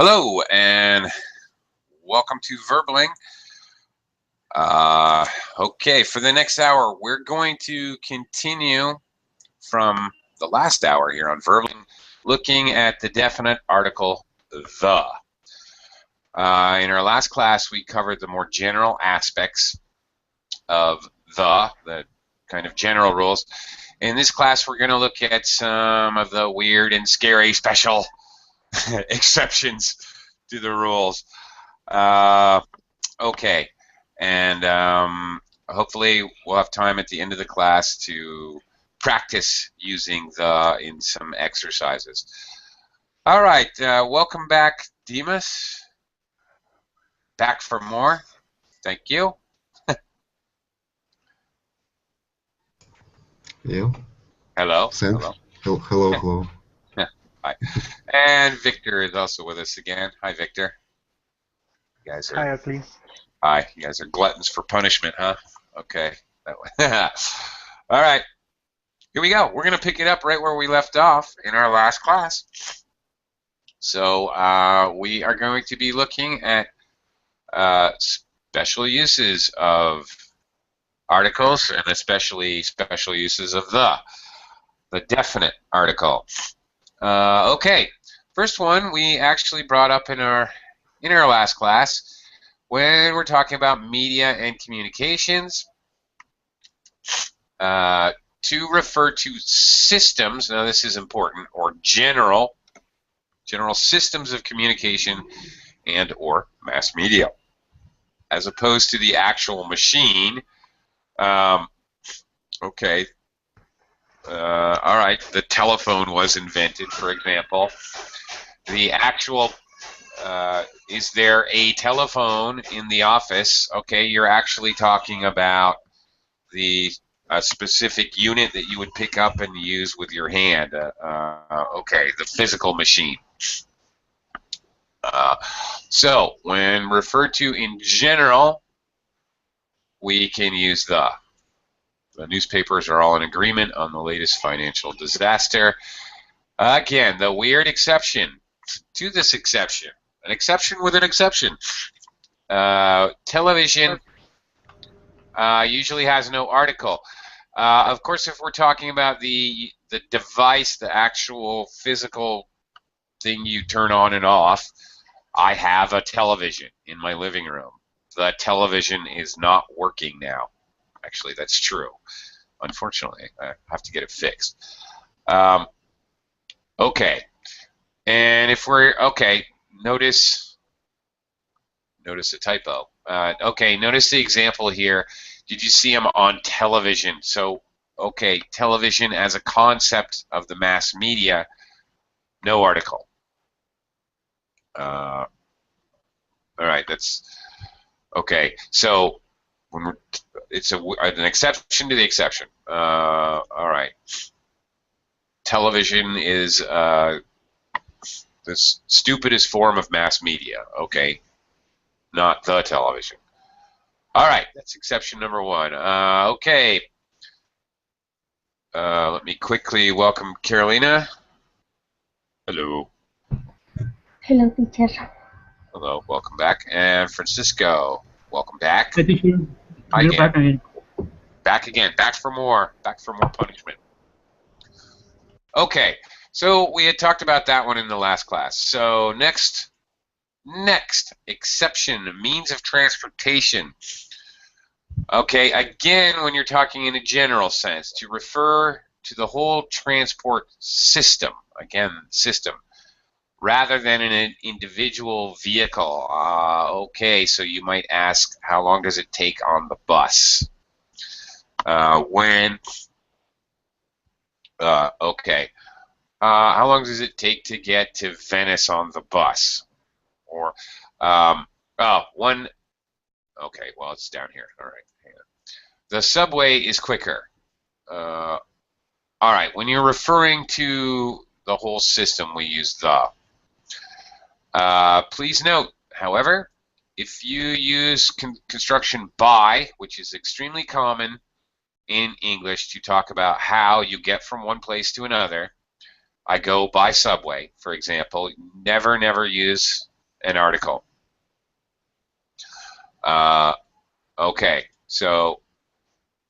Hello and welcome to Verbaling. Okay, for the next hour, we're going to continue from the last hour here on Verbaling, looking at the definite article the. In our last class, we covered the more general aspects of the kind of general rules. In this class, we're going to look at some of the weird and scary special exceptions to the rules. Okay, and hopefully we'll have time at the end of the class to practice using the in some exercises. All right, welcome back, Demas. Back for more. Thank you. Yeah. Hello. Thanks. Hello. Hello. Hi. And Victor is also with us again. Hi, Victor. You guys are. Hi, Ashley. Hi. You guys are gluttons for punishment, huh? Okay. That way. All right. Here we go. We're going to pick it up right where we left off in our last class. So we are going to be looking at special uses of articles, and especially special uses of the definite article. Okay, first one we actually brought up in our last class when we're talking about media and communications. To refer to systems, now this is important, or general systems of communication and or mass media, as opposed to the actual machine. Okay. All right. The telephone was invented, for example. The actual is there a telephone in the office? Okay, you're actually talking about the specific unit that you would pick up and use with your hand. Okay, the physical machine. So when referred to in general, we can use the. The newspapers are all in agreement on the latest financial disaster. Again, the weird exception to this exception, an exception with an exception. Television usually has no article. Of course, if we're talking about the device, the actual physical thing you turn on and off, I have a television in my living room. The television is not working now. Actually, that's true. Unfortunately, I have to get it fixed. Okay, and if we're okay, notice a typo. Okay, notice the example here. Did you see them on television? So, okay, television as a concept of the mass media, no article. All right, that's okay. So. When it's an exception to the exception. All right. Television is the stupidest form of mass media. Okay, not the television. All right, that's exception number one. Okay. Let me quickly welcome Carolina. Hello. Hello, teacher. Hello, welcome back. And Francisco, welcome back. Hi, teacher. Hi We're back again. Back again. Back for more punishment. Okay, so we had talked about that one in the last class. So next exception, means of transportation. Okay, again, when you're talking in a general sense, to refer to the whole transport system, again, system, rather than in an individual vehicle. Okay, so you might ask, how long does it take on the bus? Okay. How long does it take to get to Venice on the bus? Or, one. Okay, well, it's down here. All right. Hang on. The subway is quicker. All right. When you're referring to the whole system, we use the. Please note, however, if you use construction by, which is extremely common in English to talk about how you get from one place to another, I go by subway, for example. Never use an article. Okay, so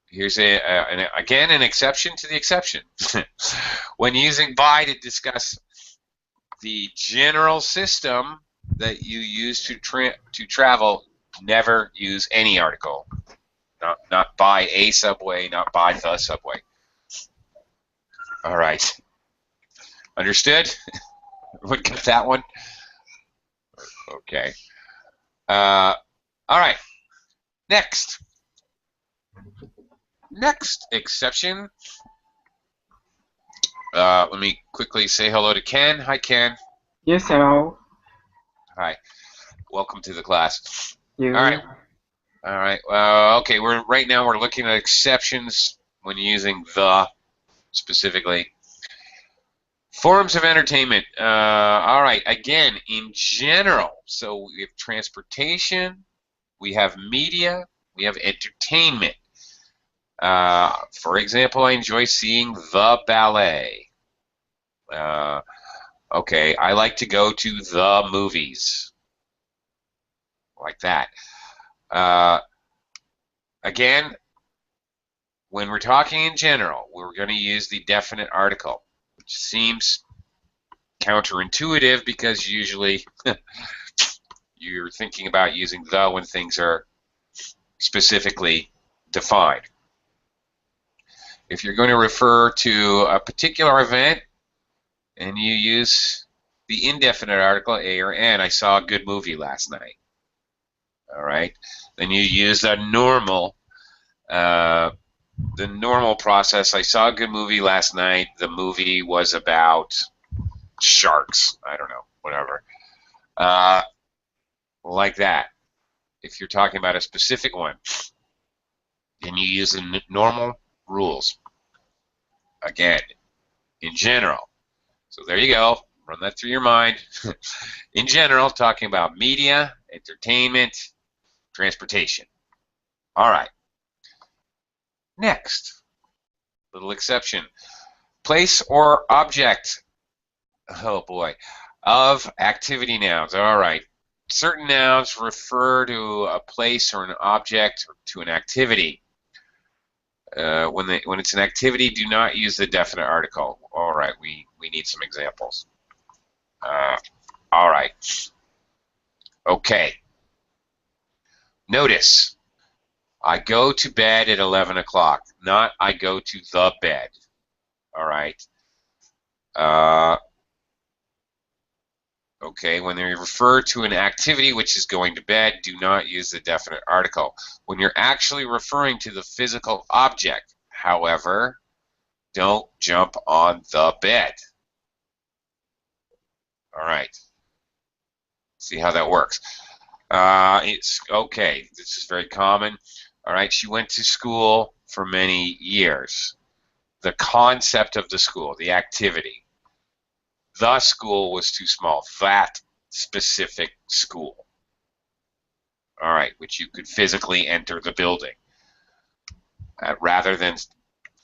here's again an exception to the exception. When using by to discuss the general system that you use to travel, never use any article. Not by a subway, not by the subway. All right. Understood? Everyone get that one? Okay. All right. Next exception. Let me quickly say hello to Ken. Hi, Ken. Yes, hello. Hi. Welcome to the class. You. All right. Okay. Right now we're looking at exceptions when using the specifically. Forms of entertainment. All right. Again, in general. So we have transportation. We have media. We have entertainment. For example, I enjoy seeing the ballet. Okay, I like to go to the movies. Like that. Again, when we're talking in general, we're going to use the definite article, which seems counterintuitive because usually you're thinking about using the when things are specifically defined. If you're going to refer to a particular event and you use the indefinite article a or an, I saw a good movie last night. All right, then you use the normal process. I saw a good movie last night. The movie was about sharks. I don't know, whatever. Like that. If you're talking about a specific one, then you use the normal rules. Again, in general. So there you go. Run that through your mind. In general, talking about media, entertainment, transportation. All right. Next, little exception. Place or object. Oh boy. Of activity nouns. All right. Certain nouns refer to a place or an object or to an activity. When it's an activity, do not use the definite article. All right, we need some examples. All right. Okay. Notice, I go to bed at 11 o'clock, not I go to the bed. All right. Okay, when they refer to an activity which is going to bed, do not use the definite article. When you're actually referring to the physical object, however, don't jump on the bed. All right. See how that works. It's okay. This is very common. All right. She went to school for many years. The concept of the school, the activity. The school was too small. That specific school. All right, which you could physically enter the building rather than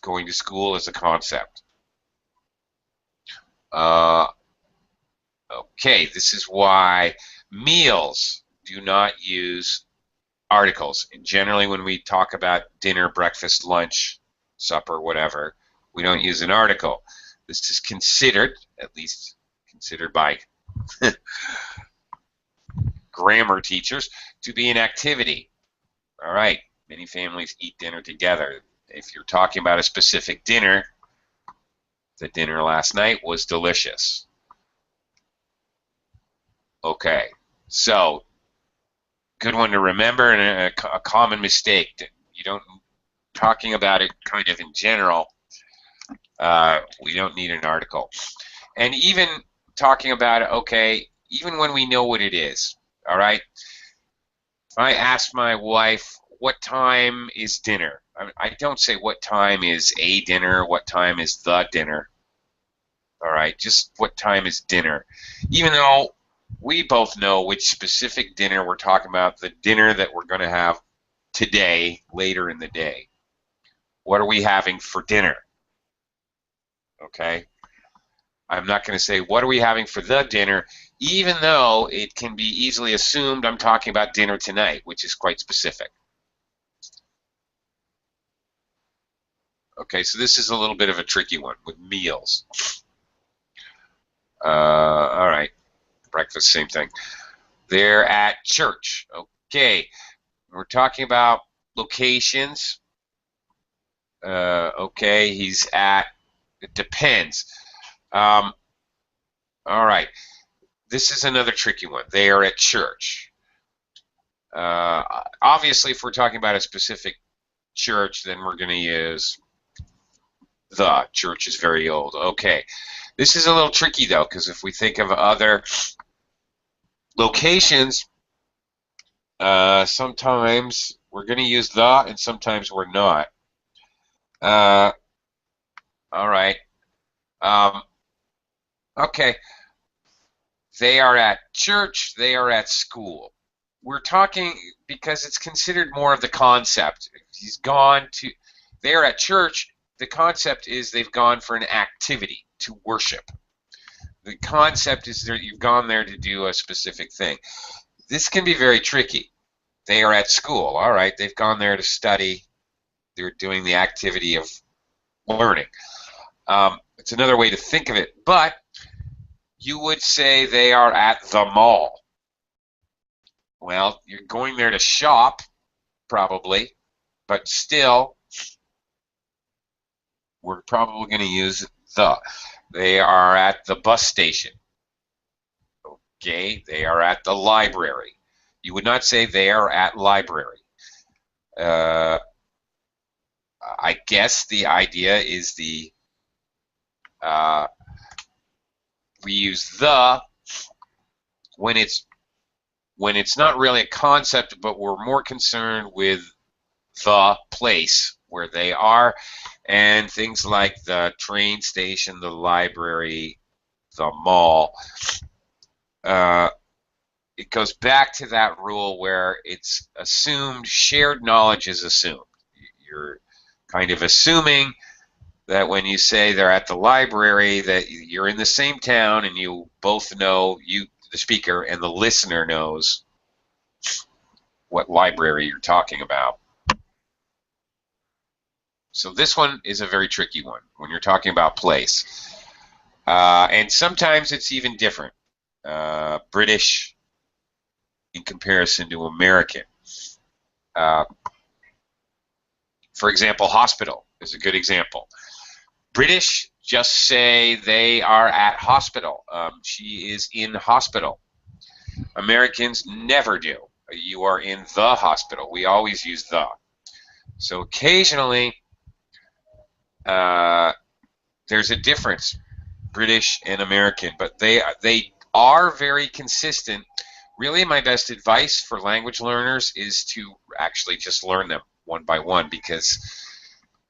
going to school as a concept. Okay, this is why meals do not use articles. And generally, when we talk about dinner, breakfast, lunch, supper, whatever, we don't use an article. This is considered, at least considered by grammar teachers, to be an activity. All right, many families eat dinner together. If you're talking about a specific dinner, the dinner last night was delicious. Okay, so good one to remember and a common mistake. You don't talking about it kind of in general. We don't need an article, and even talking about it. Okay, even when we know what it is. All right. If I ask my wife, "What time is dinner?" I don't say what time is a dinner. What time is the dinner? All right, just what time is dinner, even though we both know which specific dinner we're talking about, the dinner that we're going to have today, later in the day. What are we having for dinner? Okay? I'm not going to say, what are we having for the dinner? even though it can be easily assumed I'm talking about dinner tonight, which is quite specific. Okay, so this is a little bit of a tricky one with meals. All right, breakfast, same thing. They're at church. Okay, we're talking about locations. Okay, he's at, it depends. All right, this is another tricky one. They are at church. Obviously, if we're talking about a specific church, then we're going to use the. Church is very old. Okay, this is a little tricky though, because if we think of other locations, sometimes we're going to use the, and sometimes we're not. All right. Okay. They are at church. They are at school. We're talking because it's considered more of the concept. He's gone to. They are at church. The concept is they've gone for an activity to worship. The concept is that you've gone there to do a specific thing. This can be very tricky. They are at school. All right. They've gone there to study. They're doing the activity of learning. It's another way to think of it, but you would say they are at the mall. Well, you're going there to shop, probably, but still, we're probably going to use the. They are at the bus station. Okay, they are at the library. You would not say they are at library. I guess the idea is we use the when it's not really a concept, but we're more concerned with the place where they are, and things like the train station, the library, the mall. It goes back to that rule where it's assumed, shared knowledge is assumed. You're kind of assuming that when you say they're at the library, that you're in the same town and you both know, the speaker and the listener knows what library you're talking about. So this one is a very tricky one when you're talking about place. And sometimes it's even different. British in comparison to American. For example, hospital is a good example. British just say they are at hospital. She is in hospital. Americans never do. You are in the hospital. We always use the. So occasionally, there's a difference, British and American, but they are very consistent. Really, my best advice for language learners is to actually just learn them one by one, because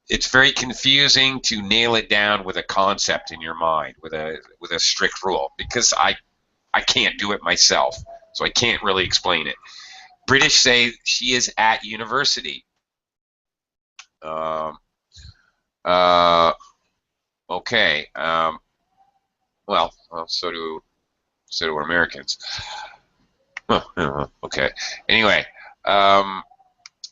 it's very confusing to nail it down with a concept in your mind, with a strict rule, because I can't do it myself, so I can't really explain it. British say she is at university. Okay. Well, so do Americans. Okay. Anyway,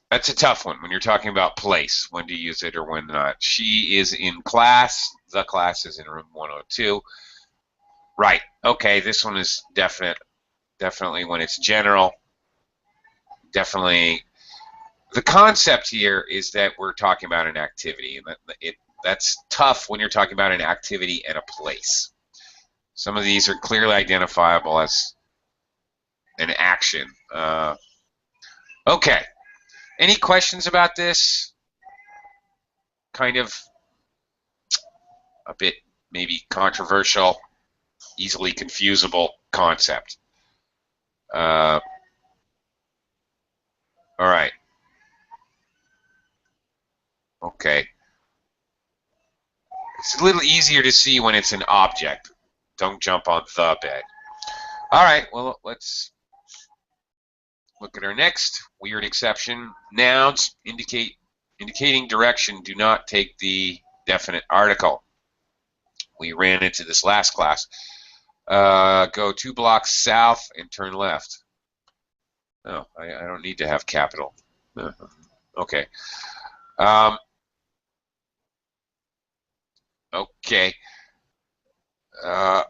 that's a tough one when you're talking about place, when to use it or when not. She is in class. The class is in room 102. Right. Okay. This one is definitely when it's general. Definitely. The concept here is that we're talking about an activity, and that's tough when you're talking about an activity and a place. Some of these are clearly identifiable as an action. Okay. Any questions about this? Kind of a bit maybe controversial, easily confusable concept. All right. Okay. It's a little easier to see when it's an object. Don't jump on the bed. All right, well, let's look at our next weird exception. Nouns indicating direction do not take the definite article. We ran into this last class. Go 2 blocks south and turn left. No, I don't need to have capital. Okay. Okay. All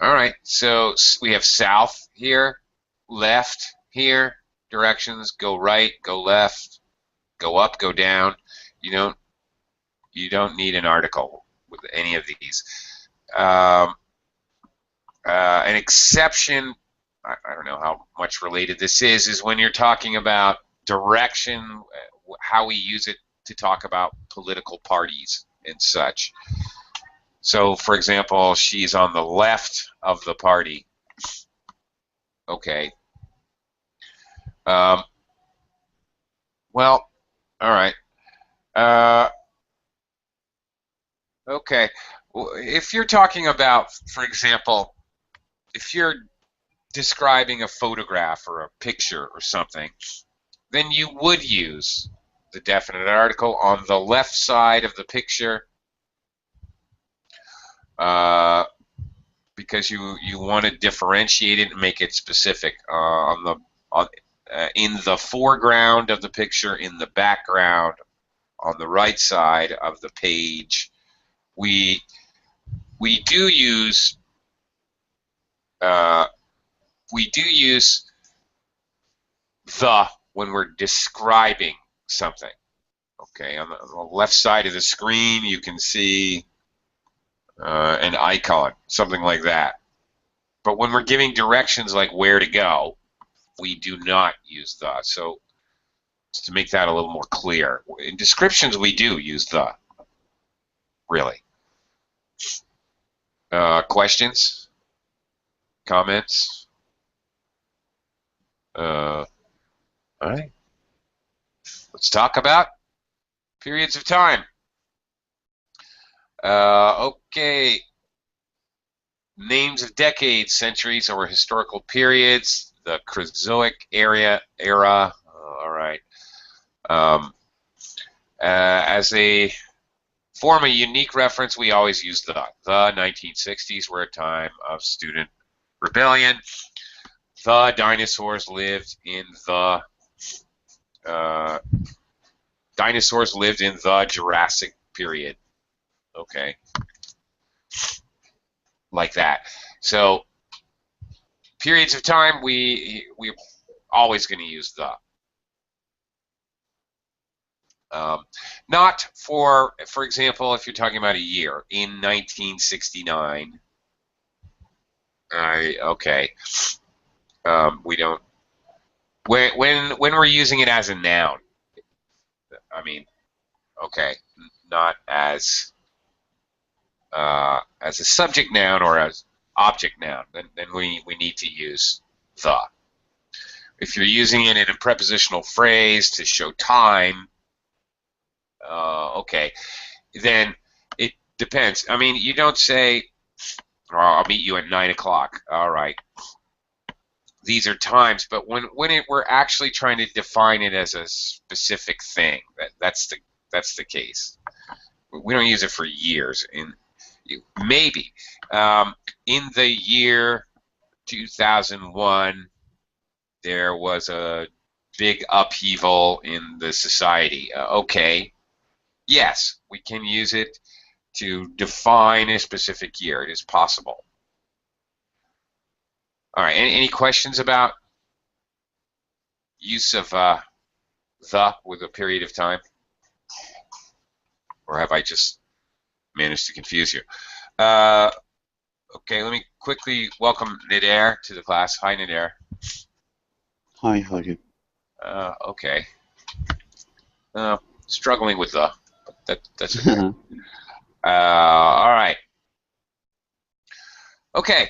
right. So we have south here, left here, directions, go right, go left, go up, go down. You don't need an article with any of these. An exception, I don't know how much related this is when you're talking about direction, how we use it to talk about political parties and such. So, for example, she's on the left of the party. Okay. Well, all right. Okay. If you're talking about, for example, if you're describing a photograph or a picture or something, then you would use the definite article on the left side of the picture because you want to differentiate it and make it specific. In the foreground of the picture, in the background, on the right side of the page, we do use the when we're describing something. Okay, on the left side of the screen, you can see an icon, something like that. But when we're giving directions like where to go, we do not use the. So to make that a little more clear, in descriptions we do use the. Really. Questions? Comments? All right. Let's talk about periods of time. Okay. Names of decades, centuries, or historical periods. The Creozoic era. All right. As a form a unique reference, we always use the 1960s were a time of student rebellion. The dinosaurs lived in the Jurassic period. Okay, like that. So periods of time, we're always going to use the. Not for example, if you're talking about a year in 1969. Okay. We don't. When we're using it as a noun, I mean, okay, not as a subject noun or as object noun. Then we need to use the. If you're using it in a prepositional phrase to show time, okay, then it depends. I mean, you don't say, oh, I'll meet you at 9 o'clock. All right. These are times, but when we're actually trying to define it as a specific thing, that's the case. We don't use it for years. Maybe in the year 2001, there was a big upheaval in the society. Okay, yes, we can use it to define a specific year. It is possible. All right, any questions about use of the with a period of time? Or have I just managed to confuse you? Okay, let me quickly welcome Nader to the class. Hi, Nader. Hi, how are you? Okay. Struggling with the, but that's okay. All right. Okay.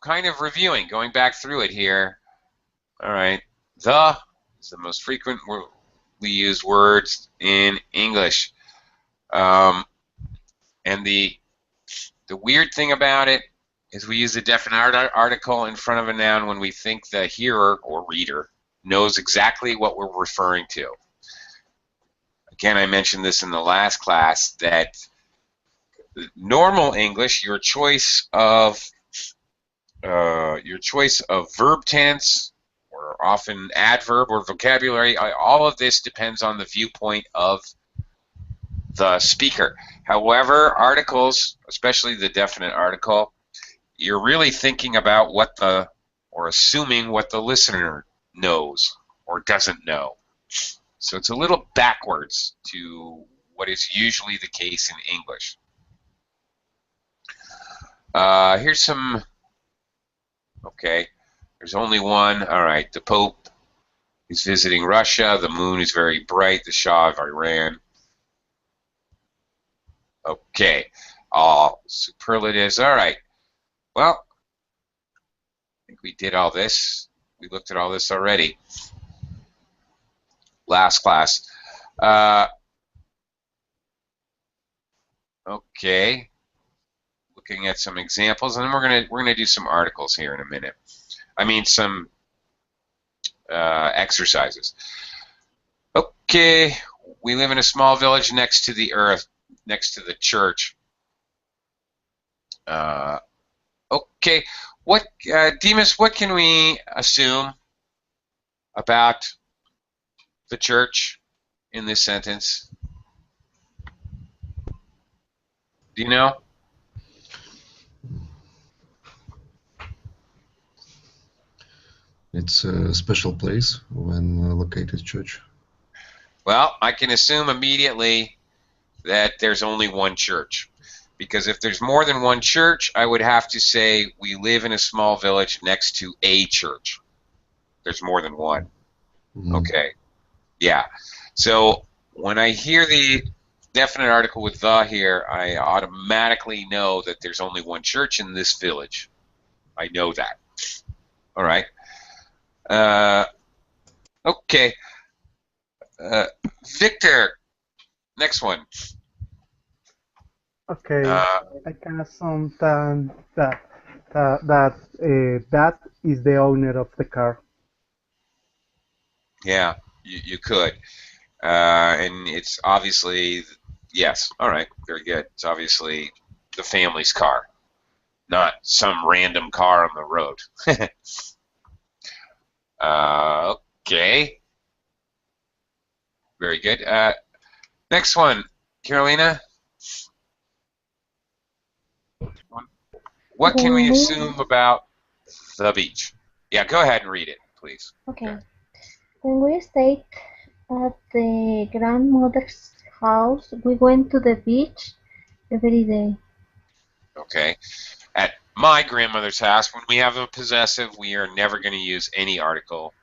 Kind of reviewing, going back through it here. All right. The is the most frequently used words in English. And the weird thing about it is we use the definite article in front of a noun when we think the hearer or reader knows exactly what we're referring to. Again, I mentioned this in the last class that Normal English, your choice of verb tense, or often adverb or vocabulary, all of this depends on the viewpoint of the speaker. However, articles, especially the definite article, you're really thinking about or assuming what the listener knows or doesn't know. So it's a little backwards to what is usually the case in English. Here's some, okay, there's only one. All right, the Pope is visiting Russia. The moon is very bright. The Shah of Iran. Okay, all superlatives. All right, well, I think we did all this. We looked at all this already. Last class. Okay, looking at some examples, and then we're gonna do some articles here in a minute. I mean some exercises. Okay, we live in a small village next to the earth, next to the church. Okay, what Demas? What can we assume about the church in this sentence? Do you know? It's a special place when located church. Well, I can assume immediately that there's only one church. Because if there's more than one church, I would have to say we live in a small village next to a church. There's more than one. Okay. Yeah. So when I hear the definite article with the here, I automatically know that there's only one church in this village. I know that. All right. Okay. Victor, next one. Okay, I can assume that that is the owner of the car. Yeah, you could. And it's obviously, yes, all right, very good. It's obviously the family's car, not some random car on the road. Okay, very good. Next one, Carolina. What can we assume about the beach? Yeah, go ahead and read it, please. Okay. When we stayed at the grandmother's house, we went to the beach every day. Okay. At my grandmother's house, when we have a possessive, we are never going to use any article,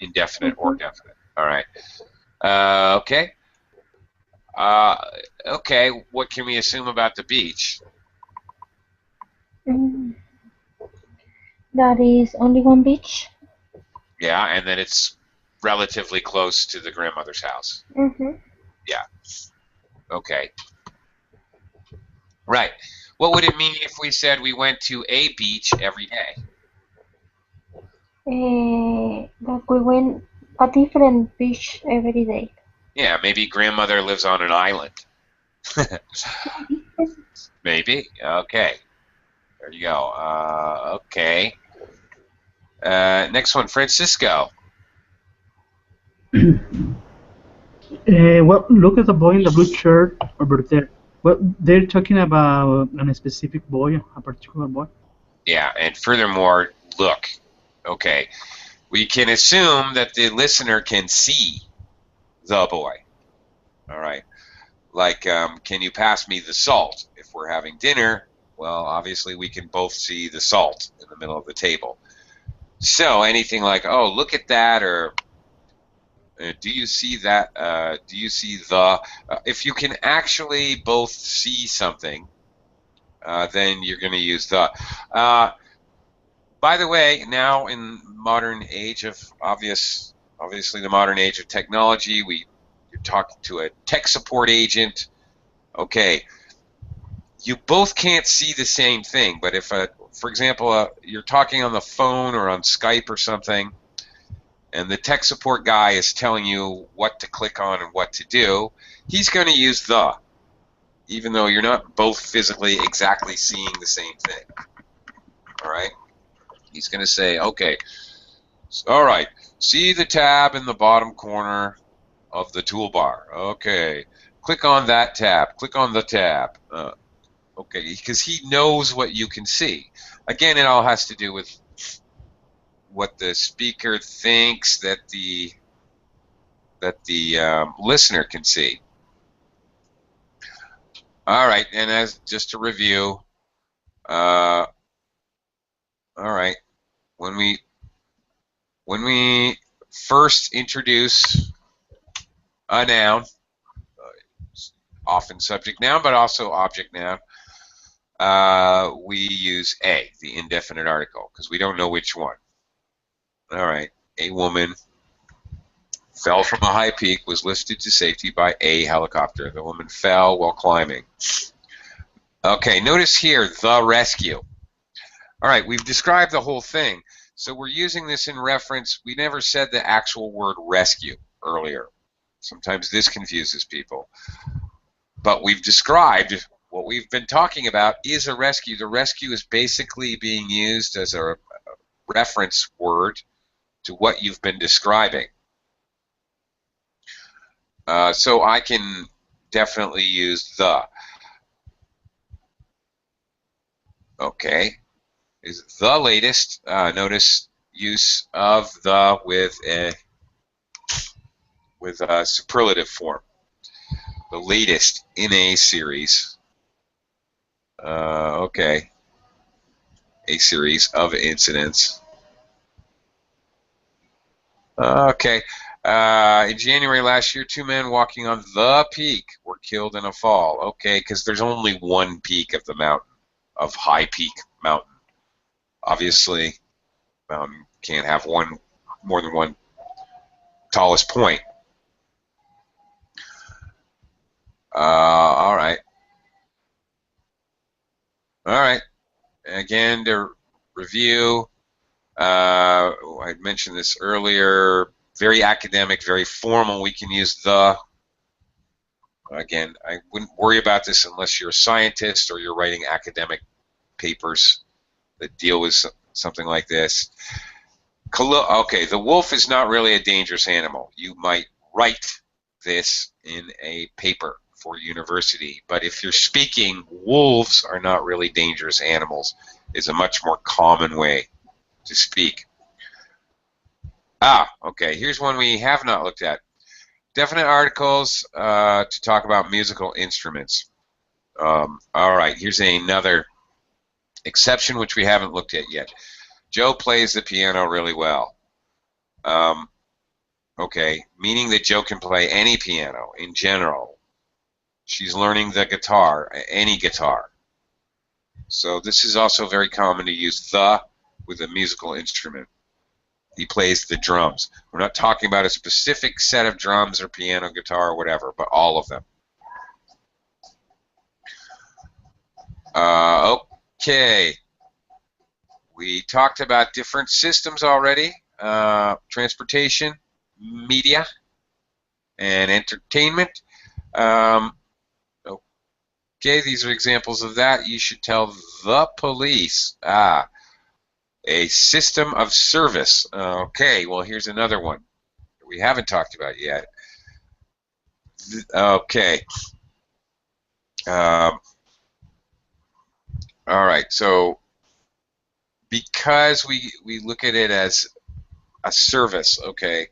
indefinite or definite. All right. Okay. Okay. What can we assume about the beach? That is only one beach. Yeah, and then it's relatively close to the grandmother's house. Yeah. Okay. Right. What would it mean if we said we went to a beach every day? That we went a different beach every day. Yeah, maybe grandmother lives on an island. Maybe. Okay. There you go. Okay. Next one, Francisco. Well, look at the boy in the blue shirt over there. Well, they're talking about a specific boy, a particular boy. Yeah, and furthermore, look. Okay. We can assume that the listener can see the boy. All right. Like, can you pass me the salt? If we're having dinner, well, obviously we can both see the salt in the middle of the table. So anything like, oh, look at that, or do you see that? Do you see the? If you can actually both see something, then you're going to use the. By the way, now in modern age of obviously the modern age of technology, you're talking to a tech support agent. Okay, you both can't see the same thing, but if, for example, you're talking on the phone or on Skype or something, and the tech support guy is telling you what to click on and what to do, he's going to use the. even though you're not both physically exactly seeing the same thing. All right? He's going to say, okay, all right, see the tab in the bottom corner of the toolbar. Okay, click on that tab. Click on the tab. Okay, because he knows what you can see. Again, it all has to do with what the speaker thinks that the listener can see. All right, and as just to review, all right, when we first introduce a noun, often subject noun, but also object noun, we use a, the indefinite article, because we don't know which one. All right, a woman fell from a high peak, was lifted to safety by a helicopter. The woman fell while climbing. Okay, notice here, the rescue. All right, we've described the whole thing. So we're using this in reference. We never said the actual word rescue earlier. Sometimes this confuses people. But we've described what we've been talking about is a rescue. The rescue is basically being used as a reference word to what you've been describing. So I can definitely use the. Okay. Is the latest. Notice use of the with a superlative form. The latest in a series. Okay. A series of incidents. Okay. In January last year, 2 men walking on the peak were killed in a fall. Okay, because there's only one peak of the mountain, of High Peak Mountain. Obviously, mountain can't have more than one tallest point. All right. All right. Again, to review, I mentioned this earlier. Very academic, very formal. We can use the. Again, I wouldn't worry about this unless you're a scientist or you're writing academic papers that deal with something like this. Okay, the wolf is not really a dangerous animal. You might write this in a paper for university, but if you're speaking, wolves are not really dangerous animals is a much more common way to speak. Okay, here's one we have not looked at. Definite articles to talk about musical instruments. All right, here's another exception which we haven't looked at yet. Joe plays the piano really well. Okay, meaning that Joe can play any piano in general. She's learning the guitar, any guitar. So this is also very common to use the with a musical instrument. He plays the drums. We're not talking about a specific set of drums or piano, guitar, or whatever, but all of them. Okay. We talked about different systems already. Transportation, media, and entertainment. Okay, these are examples of that. You should tell the police. A system of service. Okay, well, here's another one we haven't talked about yet. Okay. All right, so because we look at it as a service, okay,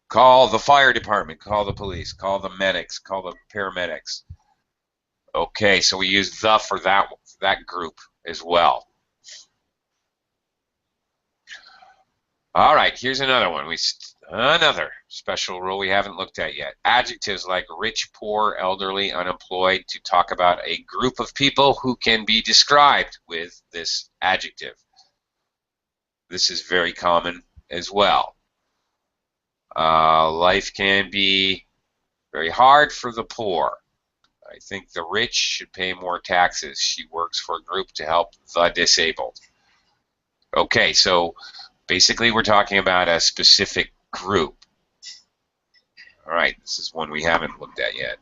call the fire department, call the police, call the medics, call the paramedics. Okay, so we use the for that group as well. All right, here's another one. Another special rule we haven't looked at yet. Adjectives like rich, poor, elderly, unemployed to talk about a group of people who can be described with this adjective. This is very common as well. Life can be very hard for the poor. I think the rich should pay more taxes. She works for a group to help the disabled. Okay, so basically we're talking about a specific group. All right, this is one we haven't looked at yet.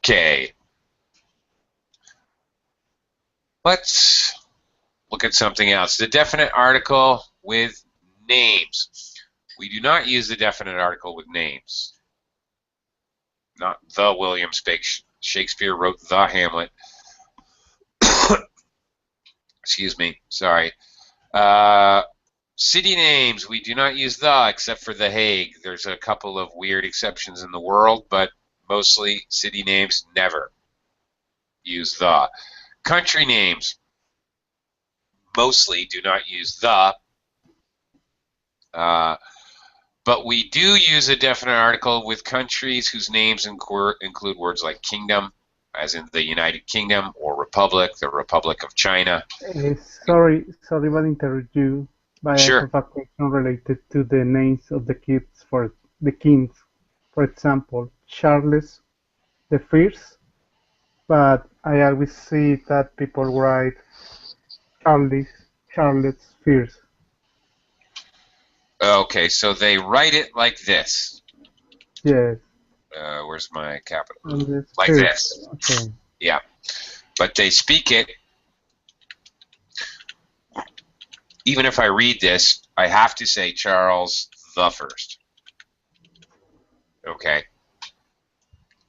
Okay. Let's look at something else. The definite article with names. We do not use the definite article with names. Not the William Shakespeare wrote the Hamlet. Excuse me. Sorry. City names, we do not use the, except for The Hague. There's a couple of weird exceptions in the world, but mostly city names never use the. Country names mostly do not use the, but we do use a definite article with countries whose names include words like kingdom, as in the United Kingdom, or republic, the Republic of China. Sorry about interrupt you, but I Sure. have a question related to the names of the kids for the kings. For example, Charles the First, but I always see that people write Charles First. Okay, so they write it like this. Yes, Where's my capital? Charles Like First. this. Okay. Yeah. But they speak it. Even if I read this, I have to say Charles the First. Okay.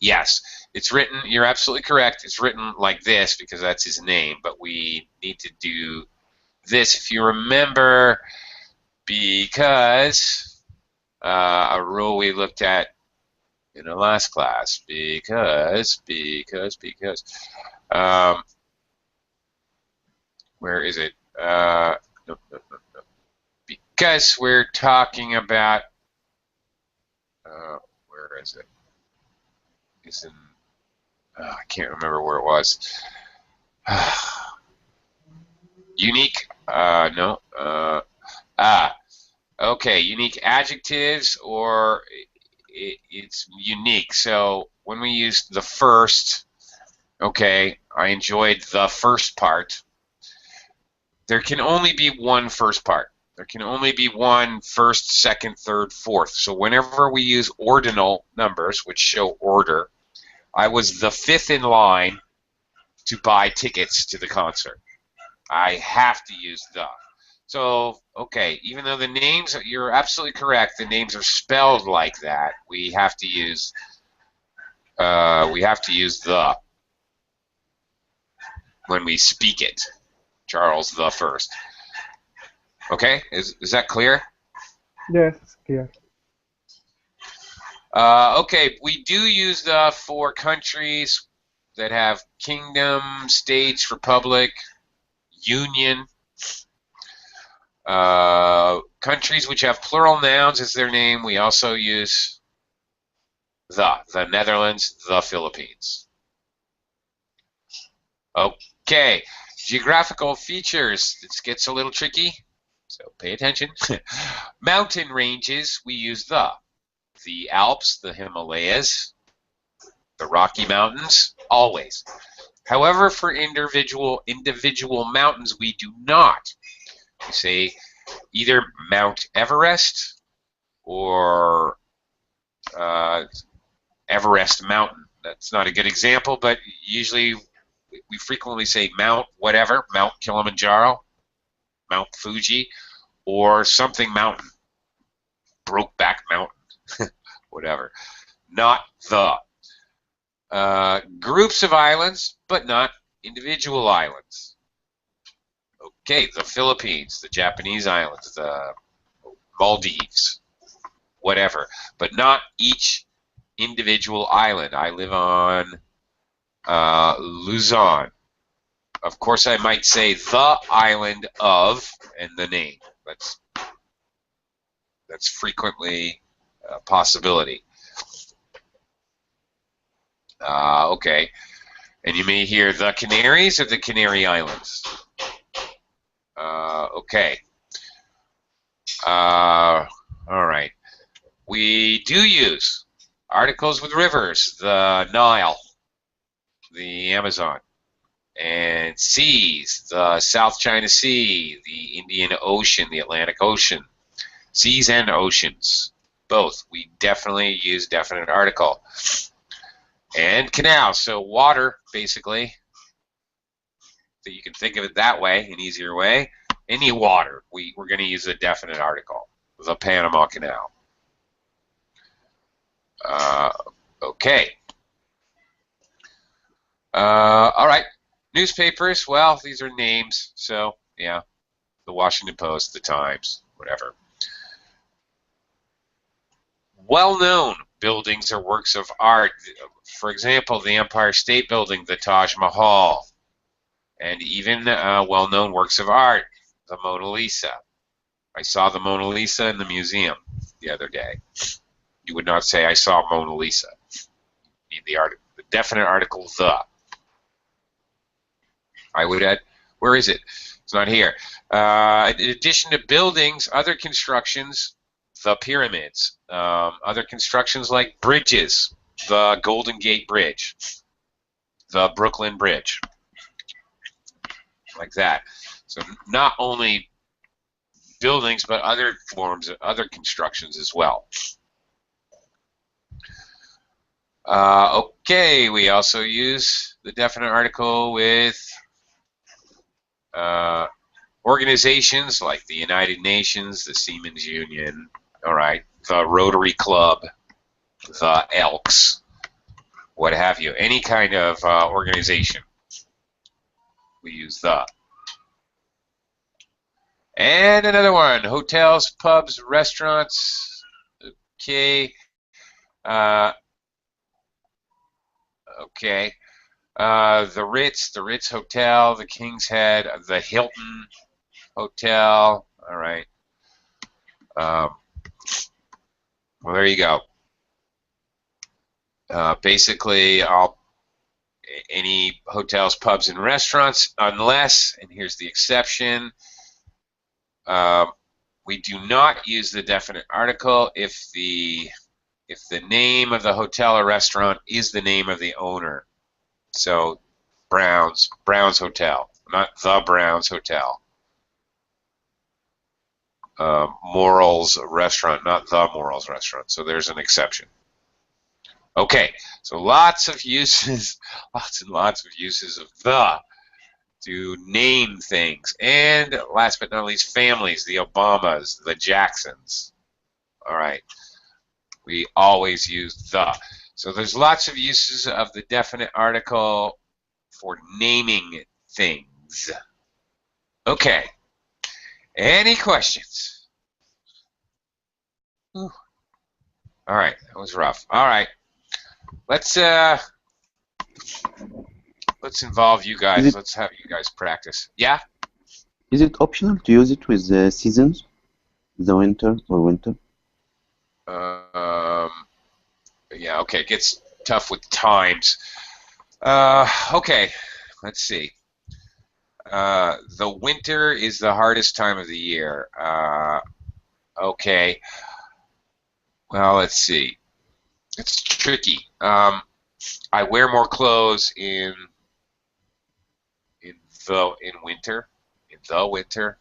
Yes, it's written, you're absolutely correct. It's written like this because that's his name, but we need to do this, if you remember, because a rule we looked at in the last class, because, where is it? No. Because we're talking about, where is it? It's in, I can't remember where it was. Unique, no, okay, unique adjectives, or it's unique. So when we use the first, okay, I enjoyed the first part. There can only be one first part. There can only be one first, second, third, fourth. So whenever we use ordinal numbers, which show order, I was the fifth in line to buy tickets to the concert. I have to use the. So, okay, even though the names, you're absolutely correct, the names are spelled like that, we have to use the when we speak it. Charles the First. Okay, is that clear? Yes, it's clear. Okay, we do use the for countries that have kingdom, states, republic, union. Countries which have plural nouns as their name, we also use the Netherlands, the Philippines. Okay, geographical features. This gets a little tricky, so pay attention. Mountain ranges, we use the Alps, the Himalayas, the Rocky Mountains, always. However, for individual mountains, we do not. We say either Mount Everest or Everest Mountain. That's not a good example, but usually we frequently say Mount whatever, Mount Kilimanjaro, Mount Fuji, or something mountain, Brokeback Mountain, whatever. Not the. Groups of islands, but not individual islands. Okay, the Philippines, the Japanese islands, the Maldives, whatever, but not each individual island. I live on Luzon. Of course, I might say the island of and the name. That's frequently a possibility. Okay, and you may hear the Canaries or the Canary Islands. Okay. All right. We do use articles with rivers, the Nile, the Amazon, and seas, the South China Sea, the Indian Ocean, the Atlantic Ocean, seas and oceans, both. We definitely use definite article. And canal, so water, basically. So you can think of it that way, an easier way. Any water, we're going to use a definite article. The Panama Canal. Okay. All right. Newspapers, well, these are names, so yeah. The Washington Post, the Times, whatever. Well-known buildings or works of art. For example, the Empire State Building, the Taj Mahal, and even well-known works of art, the Mona Lisa. I saw the Mona Lisa in the museum the other day. You would not say, I saw Mona Lisa. You need the definite article, the. I would add, where is it? It's not here. In addition to buildings, other constructions, the pyramids. Other constructions like bridges, the Golden Gate Bridge, the Brooklyn Bridge, like that. So not only buildings, but other forms, other constructions as well. Okay, we also use the definite article with organizations like the United Nations, the Seamen's Union, all right, the Rotary Club, the Elks, what have you. Any kind of organization, we use the. And another one, hotels, pubs, restaurants, okay. Okay. The Ritz Hotel, the King's Head, the Hilton Hotel. All right. Well, there you go. Basically, any hotels, pubs, and restaurants, unless, and here's the exception, we do not use the definite article if the name of the hotel or restaurant is the name of the owner. So Brown's Hotel, not the Brown's Hotel. Morals Restaurant, not the Morals Restaurant. So there's an exception. Okay, so lots of uses, lots and lots of uses of the to name things. And last but not least, families, the Obamas, the Jacksons. All right, we always use the. So there's lots of uses of the definite article for naming things. Okay, any questions? Whew. All right, that was rough. All right, let's involve you guys. Let's have you guys practice. Yeah? Is it optional to use it with the seasons? The winter or winter? Yeah, okay, it gets tough with times. Okay, let's see. The winter is the hardest time of the year. Okay. Well, let's see. It's tricky. I wear more clothes in winter. In the winter.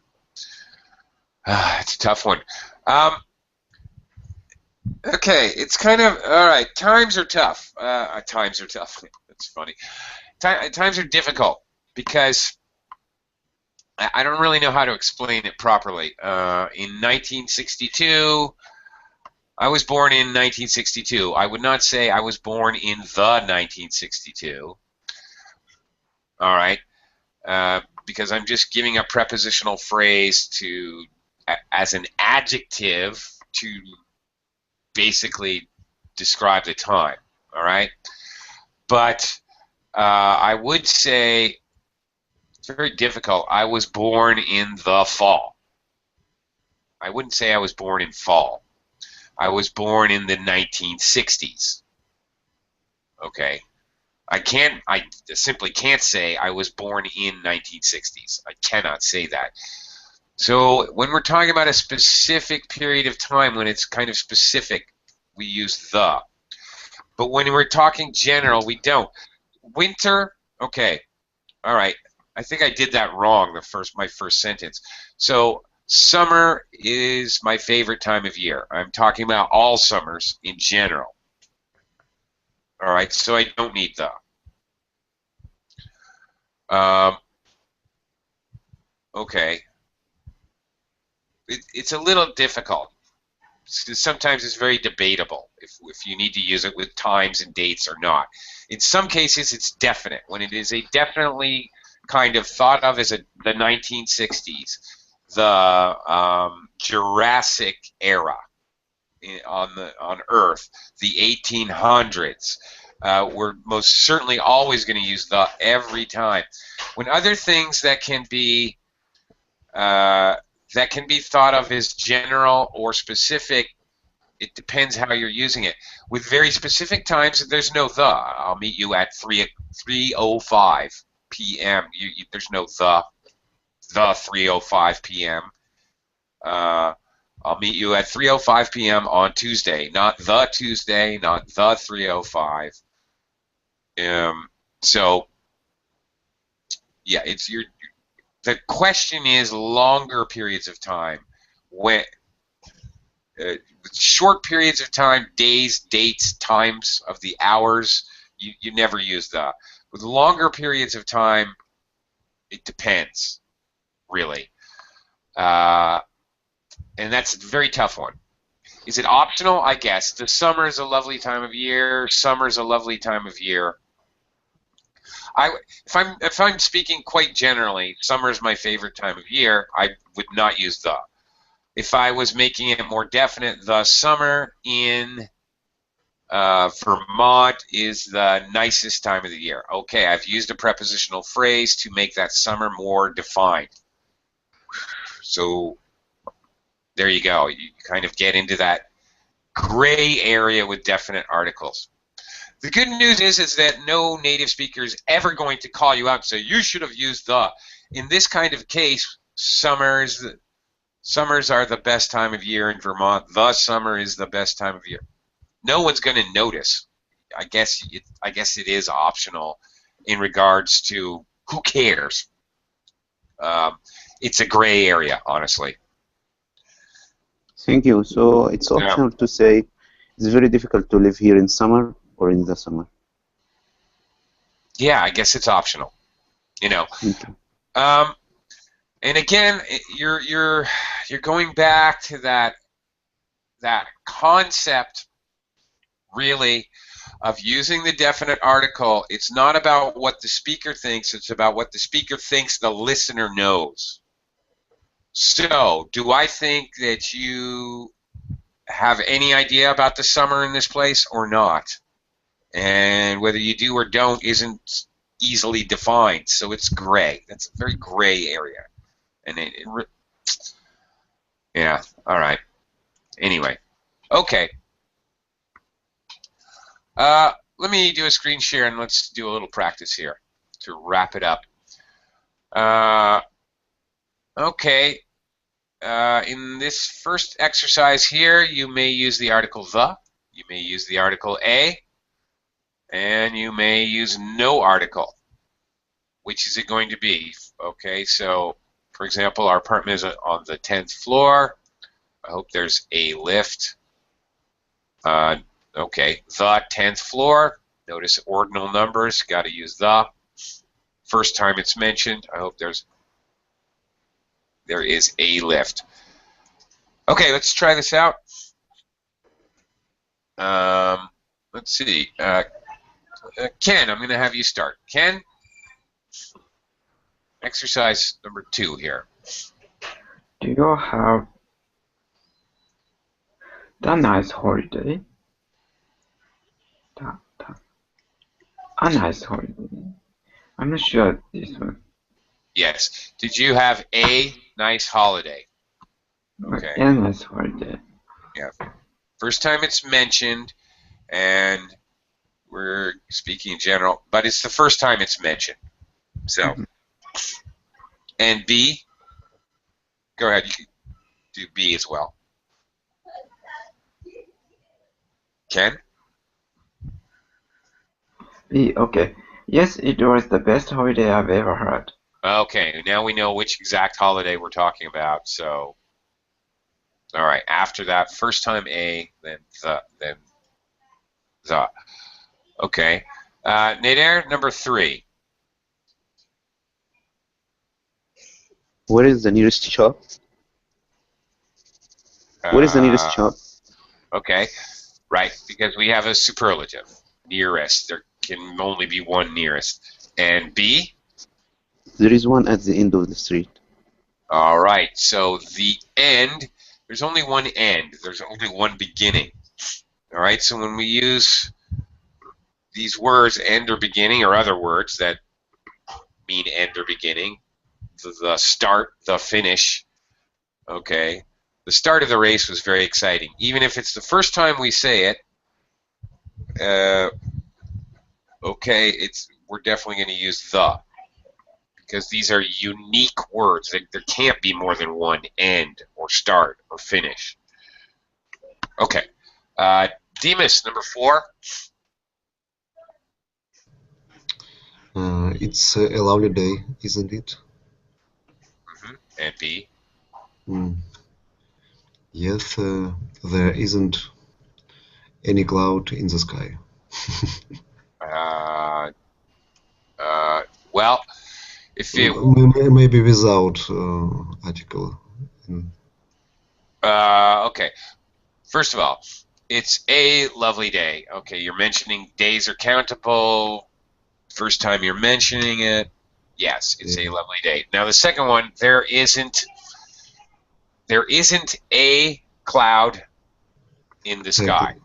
It's a tough one. Okay, it's kind of all right. Times are tough. Times are tough. That's funny. Times are difficult because I don't really know how to explain it properly. In 1962, I was born in 1962. I would not say I was born in the 1962. All right, because I'm just giving a prepositional phrase as an adjective to basically describe the time. All right, but I would say it's very difficult. I was born in the fall. I wouldn't say I was born in fall. I was born in the 1960s. Okay. I simply can't say I was born in 1960s. I cannot say that. So when we're talking about a specific period of time, when it's kind of specific, we use the. But when we're talking general, we don't. Winter, okay. All right. I think I did that wrong, my first sentence. So summer is my favorite time of year. I'm talking about all summers in general. All right, so I don't need the. Okay. It's a little difficult. Sometimes it's very debatable if you need to use it with times and dates or not. In some cases, it's definite. When it is a definitely kind of thought of as the 1960s, the Jurassic era on Earth, the 1800s, we're most certainly always going to use the every time. When other things that can be thought of as general or specific, it depends how you're using it. With very specific times, there's no the. I'll meet you at 3:05 p.m. There's no the 3:05 p.m. I'll meet you at 3:05 p.m. on Tuesday, not the Tuesday, not the 3:05. So, yeah, the question is longer periods of time. When short periods of time, days, dates, times of the hours, you never use the. With longer periods of time, it depends, really. And that's a very tough one. Is it optional? I guess. The summer is a lovely time of year. Summer's a lovely time of year. If I'm speaking quite generally, summer is my favorite time of year. I would not use the. If I was making it more definite, the summer in Vermont is the nicest time of the year. Okay, I've used a prepositional phrase to make that summer more defined. So there you go. You kind of get into that gray area with definite articles. The good news is that no native speaker is ever going to call you out and say, you should have used the. In this kind of case, summers are the best time of year in Vermont. The summer is the best time of year. No one's going to notice. I guess it is optional in regards to who cares. It's a gray area, honestly. Thank you. So it's optional to say it's very difficult to live here in summer or in the summer. Yeah, I guess it's optional. You know. Okay. And again, you're going back to that concept, really, of using the definite article. It's not about what the speaker thinks, it's about what the speaker thinks the listener knows. So, do I think that you have any idea about the summer in this place or not? And whether you do or don't isn't easily defined, so it's gray. That's a very gray area. And yeah, all right. Anyway, okay. Let me do a screen share and let's do a little practice here to wrap it up. Okay. In this first exercise here, you may use the article the, you may use the article a, and you may use no article. Which is it going to be? Okay, so for example, our apartment is on the 10th floor. I hope there's a lift. Okay, the 10th floor. Notice ordinal numbers, got to use the. First time it's mentioned, I hope there is a lift. Okay, let's try this out. Let's see. Ken, I'm going to have you start. Ken? Exercise number 2 here. Do you have a nice holiday? A nice holiday. I'm not sure this one. Yes. Did you have a nice holiday? Okay. A nice holiday. Yeah. First time it's mentioned, and we're speaking in general, but it's the first time it's mentioned. So. And B, go ahead, you can do B as well. Ken? B, okay. Yes, it was the best holiday I've ever had. Okay, now we know which exact holiday we're talking about, so. All right, after that, first time A, then the. Okay. Nader, number 3. Where is the nearest shop? Where is the nearest shop? Okay. Right, because we have a superlative. Nearest. There can only be one nearest. And B? There is one at the end of the street. All right, so the end, there's only one end. There's only one beginning. All right, so when we use these words, end or beginning, or other words that mean end or beginning, the start, the finish, okay, the start of the race was very exciting. Even if it's the first time we say it, okay, we're definitely going to use the, because these are unique words. There can't be more than one end or start or finish. Okay. Demas, number 4. It's a lovely day, isn't it? And B. Yes, there isn't any cloud in the sky. Well, if it maybe without article. okay. First of all, it's a lovely day. Okay, you're mentioning days are countable. First time you're mentioning it, yes, it's a lovely day. Now the second one, there isn't a cloud in the sky.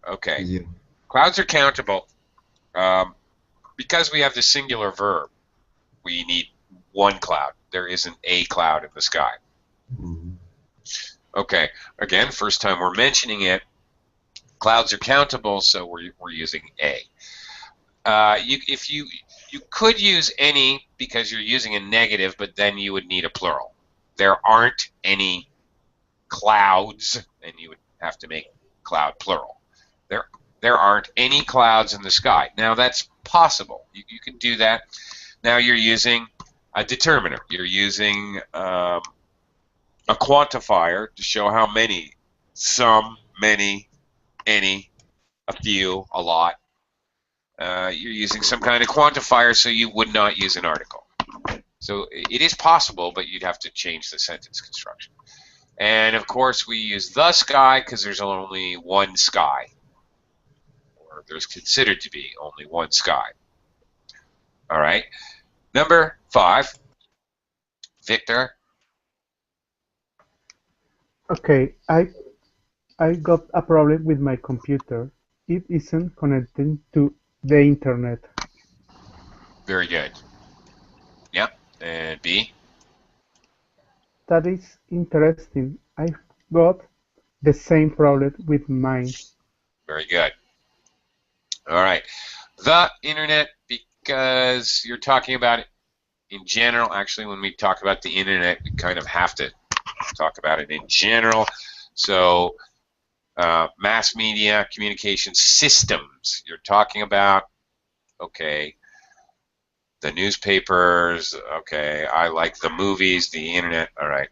Okay. Yeah. Clouds are countable. Because we have the singular verb, we need one cloud. There isn't a cloud in the sky. Okay. Again, first time we're mentioning it, clouds are countable, so we're using a. You could use any because you're using a negative, but then you would need a plural. There aren't any clouds, and you would have to make cloud plural. There aren't any clouds in the sky. Now that's possible. You can do that. Now you're using a determiner. You're using a quantifier to show how many. Some, many, any, a few, a lot. You're using some kind of quantifier, so you would not use an article. So it is possible, but you'd have to change the sentence construction. And of course, we use the sky because there's only one sky, or there's considered to be only one sky. All right. Number 5, Victor. Okay, I got a problem with my computer. It isn't connecting to the internet. Very good. Yep. And B. That is interesting. I've got the same problem with mine. Very good. All right. The internet, because you're talking about it in general. Actually, when we talk about the internet, we kind of have to talk about it in general. So mass media, communication systems. You're talking about, okay, the newspapers, okay, I like the movies, the internet, all right.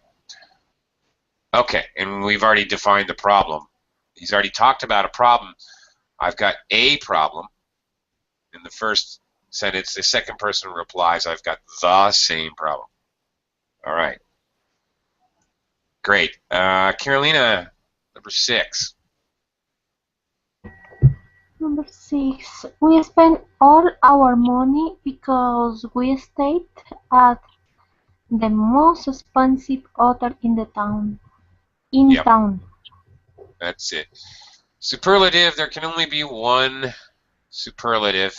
Okay, and we've already defined the problem. He's already talked about a problem. I've got a problem in the first sentence. The second person replies, I've got the same problem. All right. Great. Carolina, number 6. Number 6. We spend all our money because we stayed at the most expensive hotel in the town. Town. That's it. Superlative, there can only be one superlative.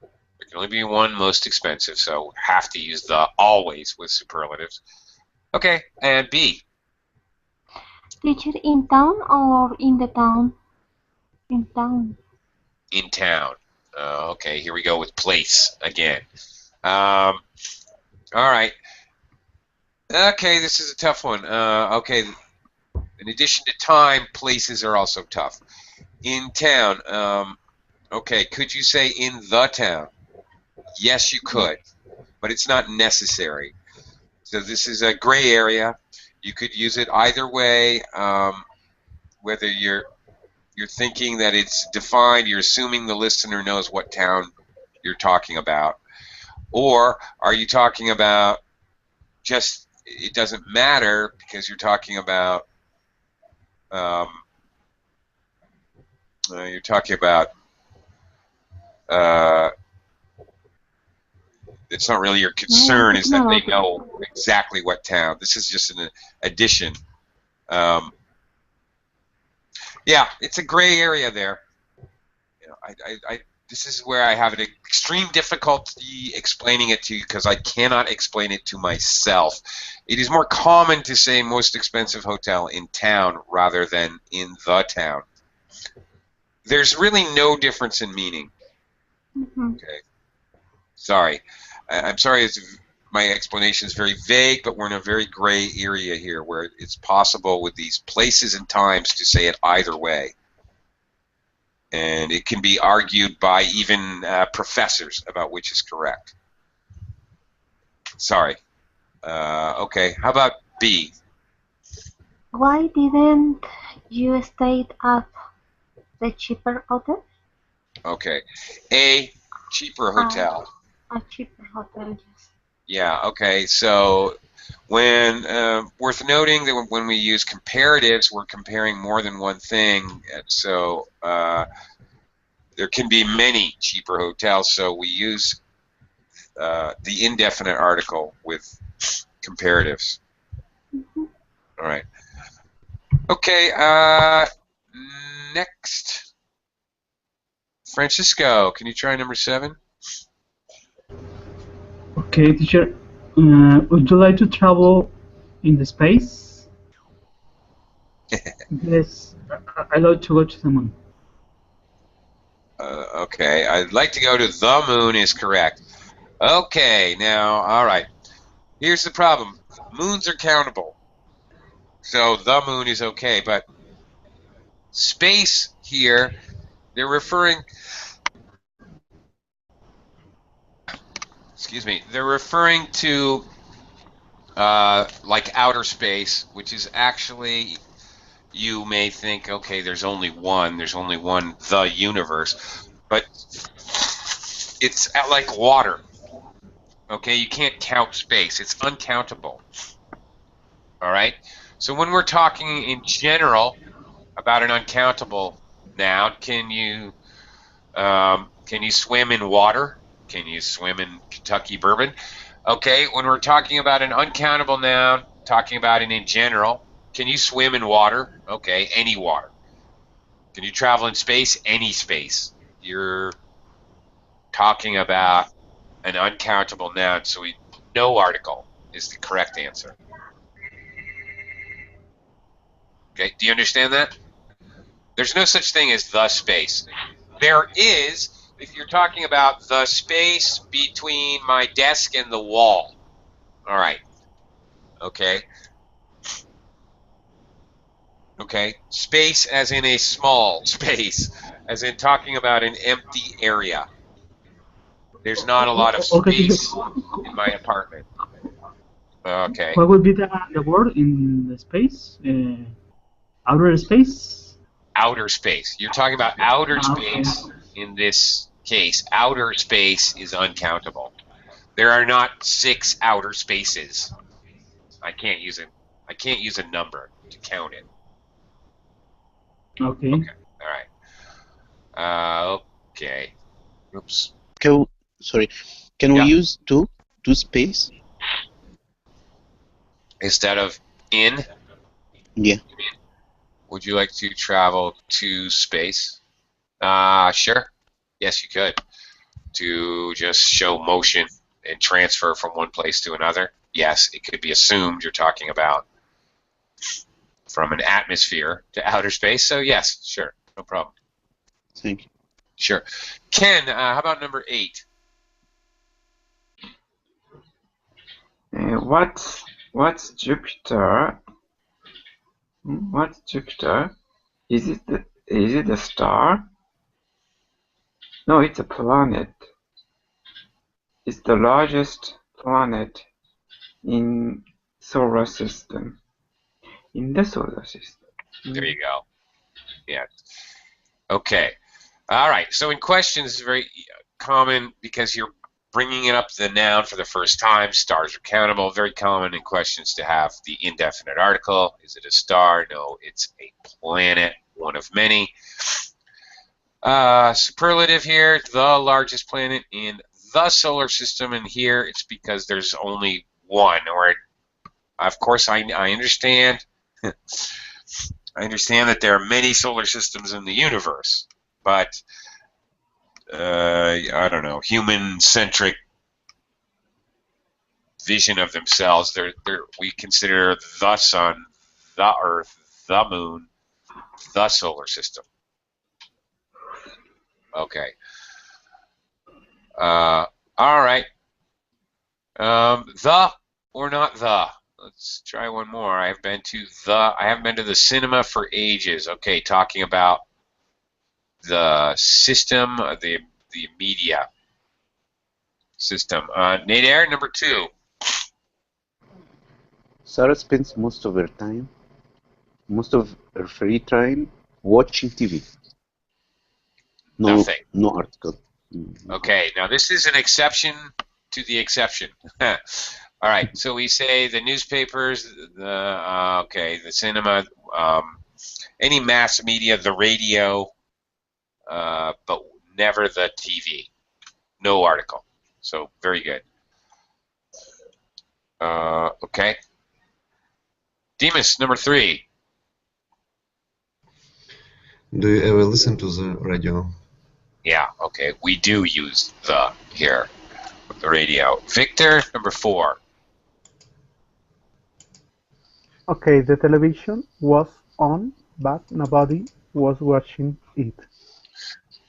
There can only be one most expensive, so have to use the always with superlatives. Okay, and B. Teacher, in town or in the town? In town. In town. Okay, here we go with place again. All right. Okay, this is a tough one. Okay, in addition to time, places are also tough. In town. Okay, could you say in the town? Yes, you could, but it's not necessary. So this is a gray area. You could use it either way, whether you're You're thinking that it's defined. You're assuming the listener knows what town you're talking about. Or are you talking about just it doesn't matter because you're talking about uh, it's not really your concern is that they know exactly what town. This is just an addition. Yeah, it's a gray area there. You know, this is where I have an extreme difficulty explaining it to you because I cannot explain it to myself. It is more common to say most expensive hotel in town rather than in the town. There's really no difference in meaning. Okay. Sorry. I'm sorry my explanation is very vague, but we're in a very gray area here where it's possible with these places and times to say it either way. And it can be argued by even professors about which is correct. Sorry. Okay, how about B? Why didn't you stay at the cheaper hotel? Okay. A, cheaper hotel. A cheaper hotel, yes. Yeah, okay. So when worth noting that when we use comparatives, we're comparing more than one thing. So there can be many cheaper hotels, so we use the indefinite article with comparatives. All right. Okay, next. Francisco, can you try number 7? Okay, teacher. Would you like to travel in the space? Yes, I like to go to the moon. Okay, I'd like to go to the moon is correct. Okay, now, all right. Here's the problem. Moons are countable. So the moon is okay, but space here, they're referring, excuse me, they're referring to like outer space, which is actually, you may think, okay, there's only one, the universe, but it's like water. Okay, you can't count space. It's uncountable. All right? So when we're talking in general about an uncountable noun, can you swim in water? Can you swim in Kentucky bourbon? Okay, when we're talking about an uncountable noun, talking about it in general, can you swim in water? Okay, any water. Can you travel in space? Any space. You're talking about an uncountable noun, so no article is the correct answer. Okay, do you understand that? There's no such thing as the space. There is, if you're talking about the space between my desk and the wall. All right. Okay. Okay. Space as in a small space, as in talking about an empty area. There's not a lot of space in my apartment. Okay. What would be the word in the space? Outer space? Outer space. You're talking about outer space in this case. Outer space is uncountable. There are not 6 outer spaces. I can't use it. I can't use a number to count it. Okay. Okay. All right. Okay. Oops. Sorry. Can we use two space? Instead of in? Yeah. Would you like to travel to space? Sure. Yes, you could. To just show motion and transfer from one place to another. Yes, it could be assumed you're talking about from an atmosphere to outer space. So yes, sure, no problem. Thank you. Sure. Ken, how about number 8? What's Jupiter? What's Jupiter? Is it a star? No, it's a planet. It's the largest planet in solar system. In the solar system. There you go. Yeah. Okay. All right. So in questions, it's very common because you're bringing it up to the noun for the first time. Stars are countable. Very common in questions to have the indefinite article. Is it a star? No, it's a planet, one of many. Superlative here, the largest planet in the solar system, and here it's because there's only one. Or, of course, I understand. I understand that there are many solar systems in the universe, but I don't know, human-centric vision of themselves. We consider the sun, the Earth, the moon, the solar system. Okay. All right. The or not the? Let's try one more. I haven't been to the cinema for ages. Okay, talking about the system, the media system. Nader, number 2. Sarah spends most of her free time watching TV. Nothing. No article. Okay, now this is an exception to the exception. All right, so we say the newspapers, the cinema, any mass media, the radio, but never the TV. No article. So very good. Okay. Demas, number 3. Do you ever listen to the radio? Yeah, okay. We do use the here with the radio. Victor, number 4. Okay, the television was on, but nobody was watching it.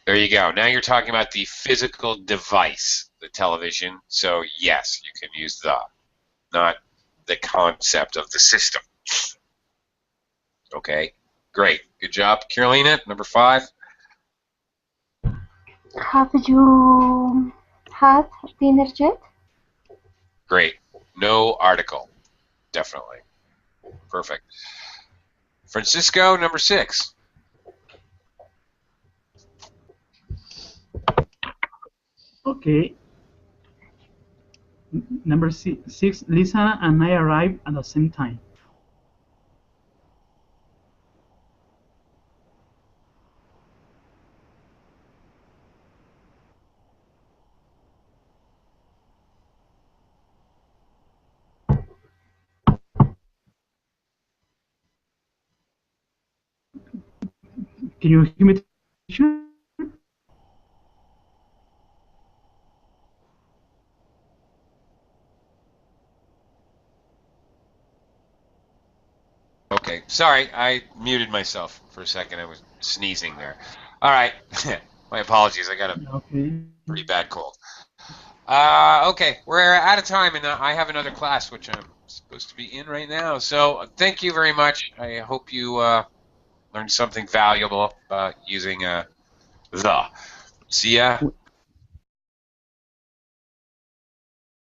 There you go. Now you're talking about the physical device, the television. So yes, you can use the, not the concept of the system. Okay, great. Good job. Carolina, number 5. Have you had dinner yet? Great. No article. Definitely. Perfect. Francisco, number 6. Okay. Number 6, Lisa and I arrived at the same time. Can you hear me? Okay, sorry, I muted myself for a second. I was sneezing there. All right, my apologies. I got a pretty bad cold. Okay, we're out of time, and I have another class which I'm supposed to be in right now. So thank you very much. I hope you learned something valuable about using the. See ya.